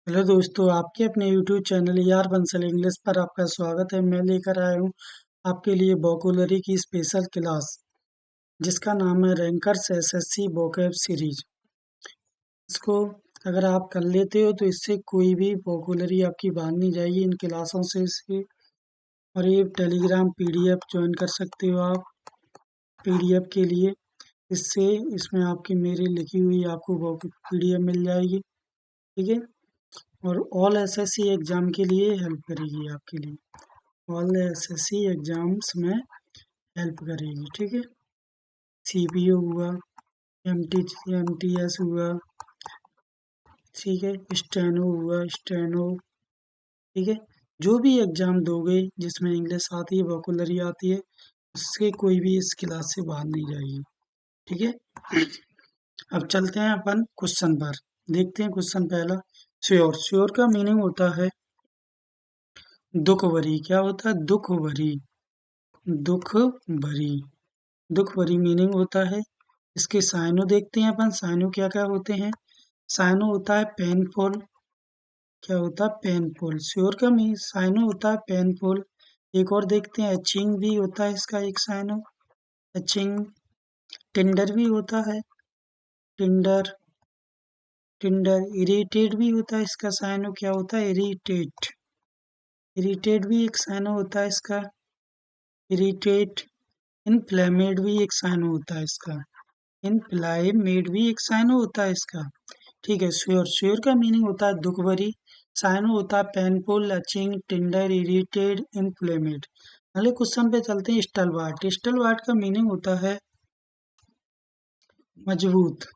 Hello दोस्तों, आपके अपने YouTube चैनल यार बंसल इंग्लिश पर आपका स्वागत है। मैं लेकर आया हूँ आपके लिए वोकैबुलरी की स्पेशल क्लास जिसका नाम है रैंकर्स एसएससी वोकैब सीरीज। इसको अगर आप कर लेते हो तो इससे कोई भी वोकैबुलरी आपकी बाहर नहीं जाएगी इन क्लासों से। और ये टेलीग्राम पीडीएफ ज्वाइन कर सकते हो आप पीडीएफ के लिए। इससे इसमें आपकी मेरी लिखी हुई आपको वो पीडीएफ मिल जाएगी, ठीक है। और ऑल एसएससी एग्जाम के लिए हेल्प करेगी आपके लिए। ऑल एसएससी एग्जाम्स में हेल्प करेगी, ठीक है। सीपीओ हुआ, एमटीएस हुआ, ठीक है, स्टेनो हुआ, स्टेनो, ठीक है। जो भी एग्जाम दोगे जिसमें इंग्लिश आती है, वोकैबुलरी आती है, उससे कोई भी इस क्लास से बाहर नहीं जाएगी, ठीक है। अब चलते हैं अपन क्वेश्चन पर। देखते हैं क्वेश्चन पहला। श्योर। श्योर का मीनिंग होता है दुख भरी। क्या होता है? दुख भरी। दुख भरी। दुख भरी मीनिंग होता है। इसके साइनो देखते हैं अपन। साइनो क्या क्या होते हैं? साइनो होता है पेनफुल। क्या होता है? पेनफुल। श्योर का मीन साइनो होता है पेनफुल। एक और देखते हैं, अचिंग भी होता है इसका एक साइनो, अचिंग। टिंडर भी होता है, टिंडर। टिंडर। इरिटेट भी होता है इसका साइनो। क्या होता है? इरिटेट। इरिटेट भी एक साइनो होता है इसका, इरिटेट। इनफ्लेमेड भी एक साइनो होता है इसका, इनफ्लामेड भी एक साइनो होता है इसका, ठीक है। श्योर। श्योर का मीनिंग होता है दुख भरी। साइनो होता है पेनफुल, अचिंग, टिंडर, इरिटेड, इनफ्लेमेड। अगले क्वेश्चन पे चलते हैं। स्टलवार्ट। स्टलवार्ट का मीनिंग होता है मजबूत।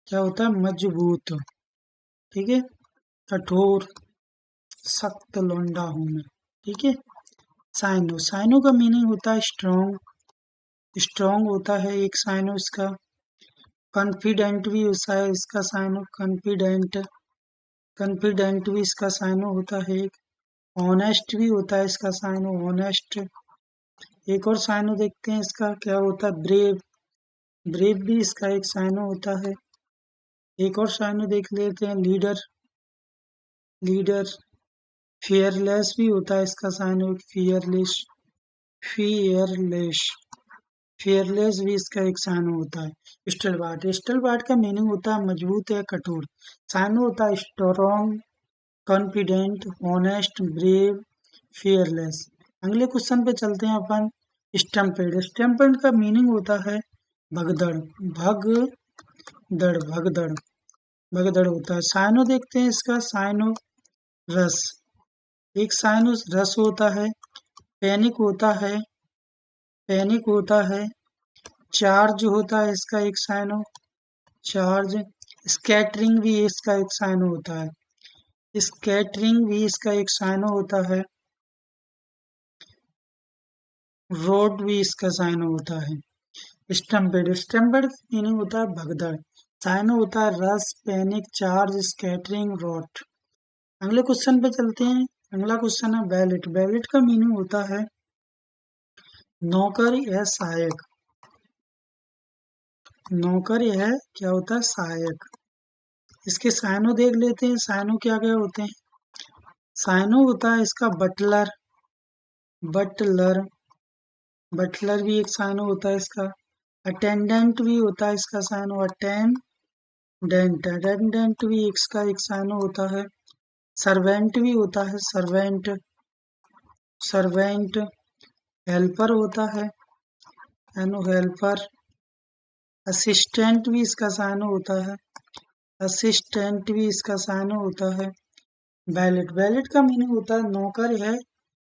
क्या होता है? मजबूत, ठीक है। कठोर, सख्त लौंडा हूं मैं, ठीक है। साइनो। साइनो का मीनिंग होता है स्ट्रॉन्ग। स्ट्रॉन्ग होता है एक साइनो इसका। कॉन्फिडेंट भी होता है इसका साइनो, कॉन्फिडेंट। कॉन्फिडेंट भी इसका साइनो होता है एक। ऑनेस्ट भी होता है इसका साइनो, ऑनेस्ट। एक और साइनो देखते हैं इसका, क्या होता है? ब्रेव। ब्रेव भी इसका एक साइनो होता है। एक और साइनो देख लेते हैं, लीडर। लीडर। फियरलेस भी होता है इसका साइनो, फियरलेस। फियरलेस। फियरलेस भी इसका एक साइनो होता है। स्टलवार्ट। स्टलवार्ट का मीनिंग होता है मजबूत या कठोर। साइनो होता है strong, confident, honest, brave, fearless. अगले क्वेश्चन पे चलते हैं अपन। स्टम्पेड। स्टम्पेड का मीनिंग होता है भगदड़। भगदड़। भगदड़। भगदड़ होता है। साइनो देखते हैं इसका साइनो, रस। एक साइनो रस होता है। पैनिक होता है, पैनिक होता है। चार्ज होता है इसका एक साइनो, चार्ज। स्कैटरिंग भी इसका एक साइनो होता है। स्कैटरिंग भी इसका एक साइनो होता है। रोड भी इसका साइनो होता है। स्टम्पेड। स्टम्पेड मीनिंग होता है भगदड़। साइनो होता है रस, पैनिक, चार्ज, स्कैटरिंग, रोट। अगले क्वेश्चन पे चलते हैं। अगला क्वेश्चन है बैलेट। बैलेट का मीनिंग होता है नौकर या सहायक। नौकर यह क्या होता है? सहायक। इसके साइनो देख लेते हैं। साइनो क्या क्या होते हैं? साइनो होता है इसका बटलर। बटलर। बटलर भी एक साइनो होता है इसका। अटेंडेंट भी होता है इसका साइनो, अटेंडेंट। अटेंडेंट भी इसका एक साइनो होता है। सर्वेंट भी होता है, सर्वेंट। सर्वेंट। हेल्पर होता है, एनो हेल्पर। असिस्टेंट भी इसका साइनो होता है, असिस्टेंट भी इसका साइनो होता है। बैलेट। बैलेट का मीनिंग होता है नौकर है,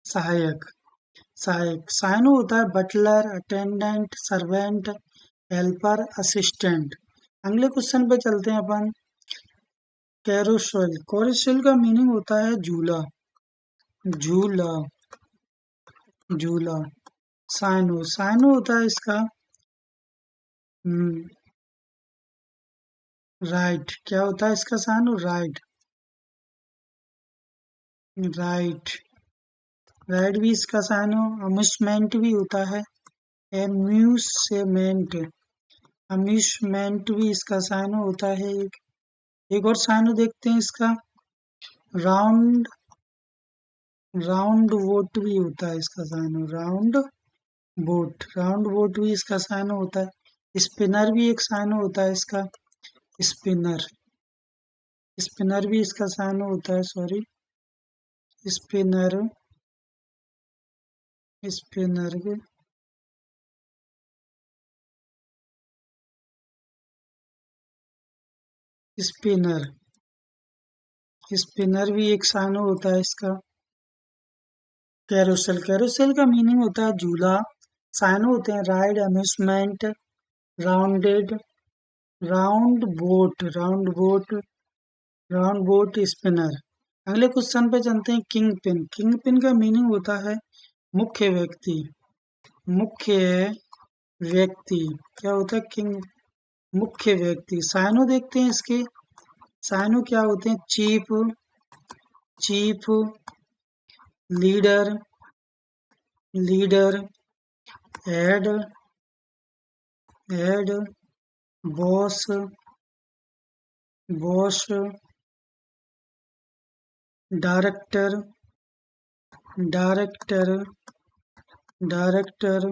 सहायक। सहायक। साइनो होता है butler, attendant, servant, helper, assistant. अगले क्वेश्चन पे चलते हैं अपन। कैरोसेल। कैरोसेल का मीनिंग होता है झूला। झूला। झूला। साइनो। साइनो होता है इसका राइट। क्या होता है इसका साइनो? राइट। राइट। राइट भी इसका साइनो। अम्यूजमेंट भी होता है, एम्यूसमेंट। अम्यूजमेंट भी इसका साइनो होता है एक। एक और साइनो देखते हैं इसका, राउंड राउंड वोट भी होता है इसका साइनो, राउंड वोट भी इसका साइनो होता है। स्पिनर भी एक साइनो होता है इसका, स्पिनर स्पिनर भी इसका साइनो होता है, sorry, spinner spinner spinner spinner भी एक साइनो होता है इसका। कैरोसेल कैरोसेल का मीनिंग होता है झूला। साइनो होते हैं ride, amusement, rounded, round boat spinner. अगले क्वेश्चन पे चलते हैं, किंग पिन। किंग पिन का मीनिंग होता है मुख्य व्यक्ति, मुख्य व्यक्ति। क्या होता है किंग, मुख्य व्यक्ति। साइनो देखते हैं इसके, साइनो क्या होते हैं, chief, leader, head, boss, director,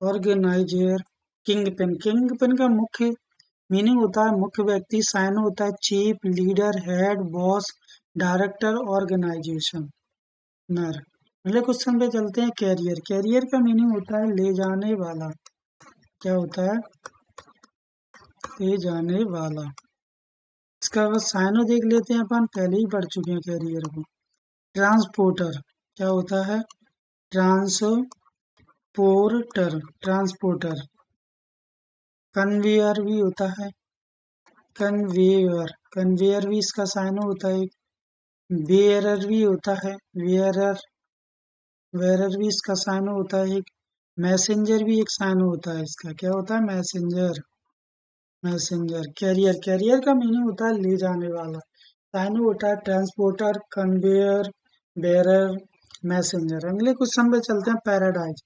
organiser, king pin का मुख्य मीनिंग होता है मुख्य व्यक्ति। साइनो होता है chief, leader, head, boss, director, organisation नर। अगले क्वेश्चन पे चलते हैं, कैरियर। कैरियर का मीनिंग होता है ले जाने वाला। क्या होता है, ले जाने वाला। इसका बस साइनो देख लेते हैं, अपन पहले ही पढ़ चुके हैं कैरियर को। ट्रांसपोर्टर क्या होता है, ट्रांसपोर्टर। कन्वेयर भी होता है, कन्वेयर भी इसका साइनो होता है। बेयरर भी होता है, वेयरर भी इसका साइनो होता है। एक मैसेंजर भी एक साइनो होता है इसका। क्या होता है, मैसेंजर। कैरियर का मीनिंग होता है ले जाने वाला। साइनो होता है ट्रांसपोर्टर, कन्वेयर, बेयरर, मैसेंजर। अगले क्वेश्चन पे चलते हैं, पैराडाइज।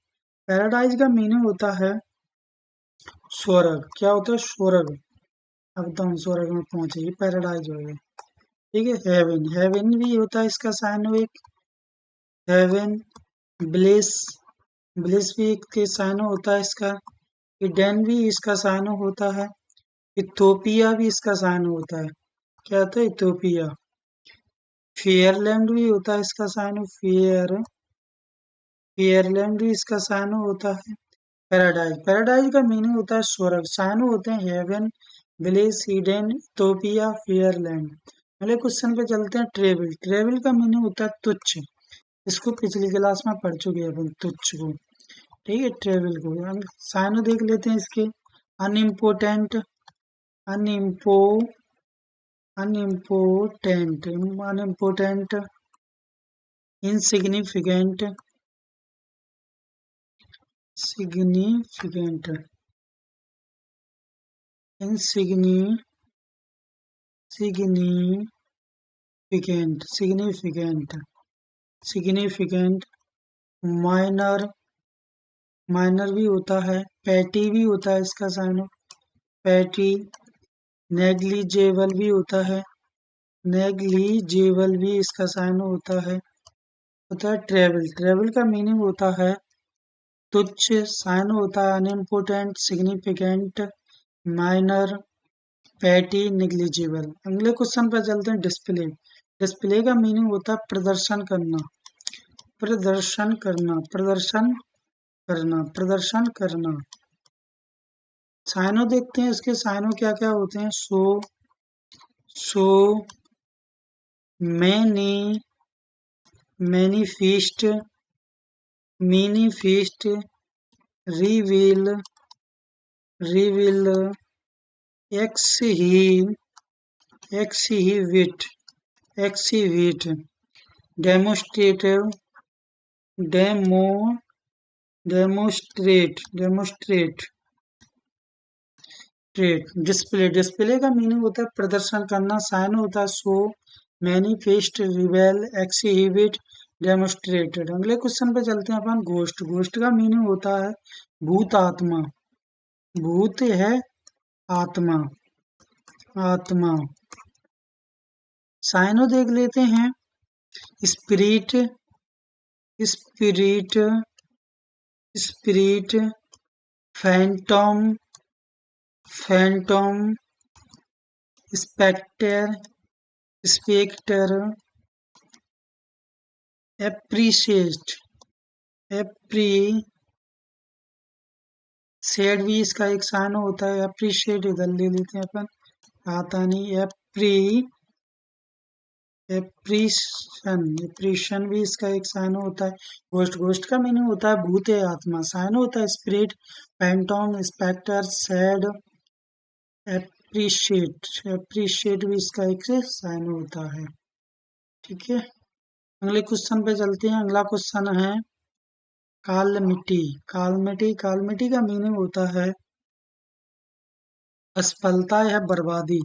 पैराडाइज का मीनिंग होता है स्वर्ग। क्या होता है, स्वर्ग। अब तो हम स्वर्ग में पहुंचे, ये पैराडाइज हो गए। ठीक है, हेवन भी होता है इसका साइनो एक, हेवन। ब्लिस भी एक के साइनो होता है इसका। इडेन भी इसका साइनो होता है। इथोपिया भी इसका साइनो होता है। क्या होता है, इथोपिया। फेयरलैंड भी होता है इसका साइनो, फेयरलैंड भी इसका साइनो होता है। पैराडाइज का मीनिंग होता है स्वर्ग। साइनो होते हैं हेवन, ब्लिस, ईडन, इथोपिया, फेयरलैंड। अगले क्वेश्चन पे चलते हैं, ट्रेवल का मीनिंग होता है तुच्छ। इसको पिछली क्लास में पढ़ चुके हैं अपन, तुच्छ को। ठीक है, ट्रेवल को। हम साइनो देख लेते हैं इसके, अनइम्पोर्टेंट, अनइम्पो अनइम्पोर्टेंट, इनसिग्निफिकेंट, सिग्निफिकेंट, माइनर भी होता है। पैटी भी होता है इसका साइनो, पैटी। नेग्लिजेबल भी होता है, नेग्लिजेबल भी इसका साइनो होता है। ट्रेवल का मीनिंग होता है तुच्छ। साइनो होता है unimportant, significant, minor, petty, negligible. अगले क्वेश्चन पर चलते हैं, डिस्प्ले का मीनिंग होता है प्रदर्शन करना, प्रदर्शन करना। साइनो देखते हैं इसके, साइनो क्या क्या होते हैं, show, manifest, reveal, exhibit, demonstrative, demonstrate. Display का मीनिंग होता है प्रदर्शन करना। साइन होता है show, manifest, reveal, exhibit, demonstrated. अगले क्वेश्चन पे चलते हैं अपन, घोस्ट। घोस्ट का मीनिंग होता है भूत आत्मा। भूत है आत्मा, आत्मा। साइनो देख लेते हैं। Spirit, spirit, spirit. Phantom, phantom. Spectre, spectre. Appreciate, appreciate भी इसका एक साइनो होता है। एप्रिशिएट इधर ले लेते हैं अपन, आता नहीं। एप्रीशन, एप्रीशन भी इसका एक साइनो होता है। घोस्ट, घोस्ट का मीनिंग होता है भूत है आत्मा। साइनो होता है spirit, phantom, spectre, sad. Appreciate, appreciate भी इसका एक साइनो होता है। ठीक है, अगले क्वेश्चन पे चलते हैं। अगला क्वेश्चन है कालमिटी। कालमिटी, कालमिटी का मीनिंग होता है असफलता या बर्बादी।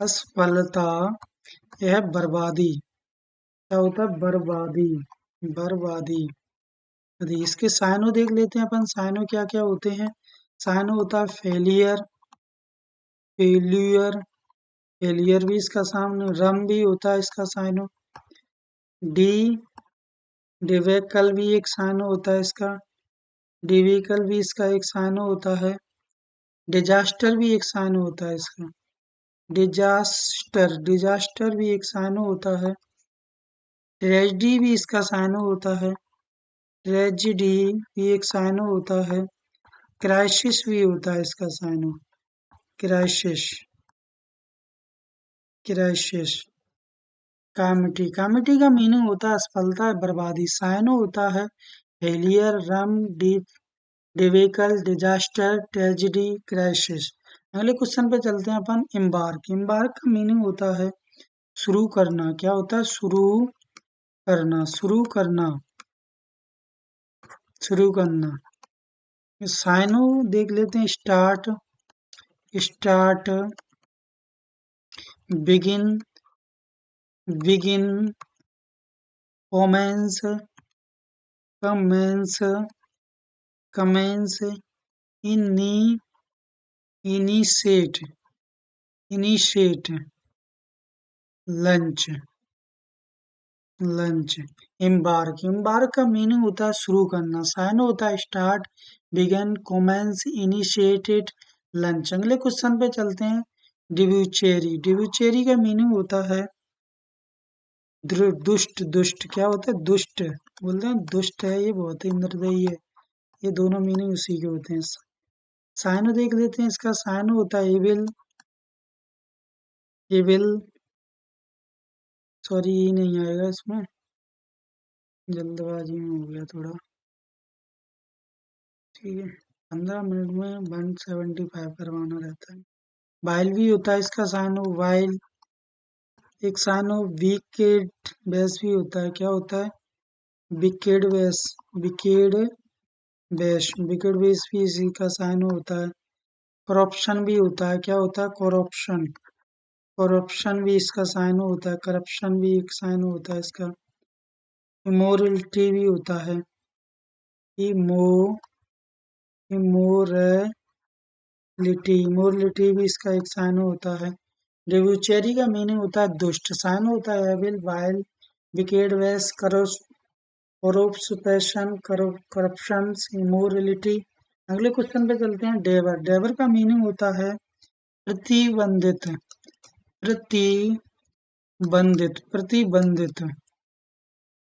असफलता यह बर्बादी। क्या होता है? बर्बादी, बर्बादी। यदि इसके साइनो देख लेते हैं अपन। साइनो क्या क्या होते हैं? साइनो होता है फेलियर, फेल्यूर, फेलियर भी इसका सामने। रम भी होता है इसका साइनो। डी, डिवेकल भी एक साइनो होता है इसका। डिविकल भी इसका एक साइनो होता है। डिजास्टर भी एक साइनो होता है इसका। डिजास्टर, डिजास्टर भी एक साइनो होता है। ट्रेजेडी भी इसका साइनो होता है। ट्रेजेडी भी एक साइनो होता है। क्राइसिस भी होता है इसका syno. Crisis, crisis. Calamity, calamity का मीनिंग होता है असफलता, बर्बादी। साइनो होता है failure, ruin, debacle, disaster, tragedy, crisis. अगले क्वेश्चन पे चलते हैं अपन। एम्बार्क, एम्बार्क का मीनिंग होता है शुरू करना। क्या होता है? शुरू करना, शुरू करना, शुरू करना। साइनो देख लेते हैं। Start, start. Begin, begin. Commence, commence, commence. इनी, initiate, initiate. Launch, launch. Embark, embark का मीनिंग होता है शुरू करना। साइनो होता है start, begin, commence, initiated, launch. अगले क्वेश्चन पे चलते हैं। डिब्यूचेरी, डिब्यूचेरी का मीनिंग होता है दुष्ट, दुष्ट। क्या होता है? दुष्ट। बोलते हैं दुष्ट है ये, बहुत ही निर्दयी है। ये दोनों मीनिंग उसी के होते हैं। साइनो देख लेते हैं। इसका साइनो होता है एविल, एविल। सॉरी, ये नहीं आएगा इसमें, जल्दबाजी में हो गया थोड़ा। ठीक है, 15 मिनट में 175 करवाना रहता है। वाइल भी होता है इसका साइनो, वाइल। एक साइनो विकेड बेस भी होता है। क्या होता है? Wicked base, wicked base, wicked base भी इसी का साइनो होता है। करप्शन भी होता है। क्या होता है? करप्शन, करप्शन भी इसका साइनो होता है। करप्शन भी एक साइनो होता है इसका। इमोरलिटी भी होता है। इमो, इमोरलिटी, इमोरलिटी भी इसका एक साइनो होता है। डिब्यूचेरी का मीनिंग होता है दुष्ट। साइनो होता है एविल, वाइल, विकेड वेस, करप्शन, करप्शन, इमोरलिटी। अगले क्वेश्चन पे चलते हैं। डेवर, डेवर का मीनिंग होता है प्रतिबंधित, प्रतिबंधित, प्रतिबंधित,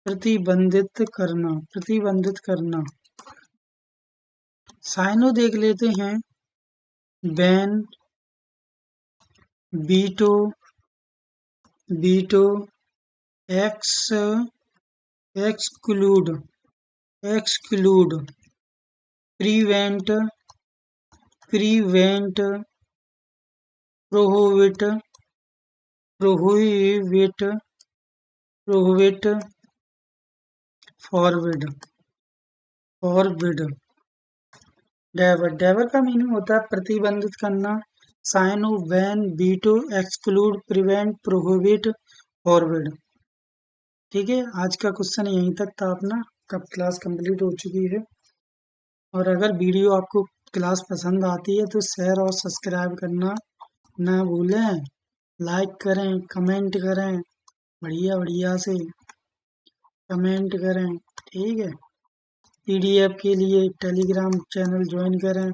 प्रतिबंधित करना, प्रतिबंधित करना। साइनो देख लेते हैं। Ban, veto, veto. Ex, exclude, exclude. Prevent, prevent. Prohibit, prohibit, prohibit. Forbid, forbid. Debar, debar का मीनिंग होता है प्रतिबंधित करना। Synonym ban, veto, exclude, prevent, prohibit, forbid. ठीक है, आज का क्वेश्चन यहीं तक था अपना। कब क्लास कंप्लीट हो चुकी है। और अगर वीडियो आपको क्लास पसंद आती है तो शेयर और सब्सक्राइब करना ना भूलें। लाइक करें, कमेंट करें, बढ़िया बढ़िया से कमेंट करें, ठीक है। पीडीएफ के लिए टेलीग्राम चैनल ज्वाइन करें,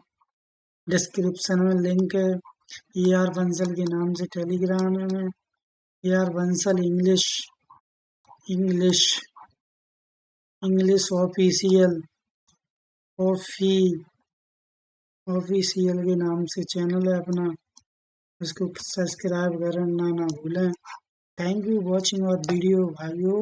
डिस्क्रिप्शन में लिंक है। AR बंसल के नाम से टेलीग्राम है में AR Bansal English English English ऑफी ऑफिशियल के नाम से चैनल है अपना, उसको सब्सक्राइब करना ना भूलें। थैंक यू वॉचिंग और वीडियो भाइयों।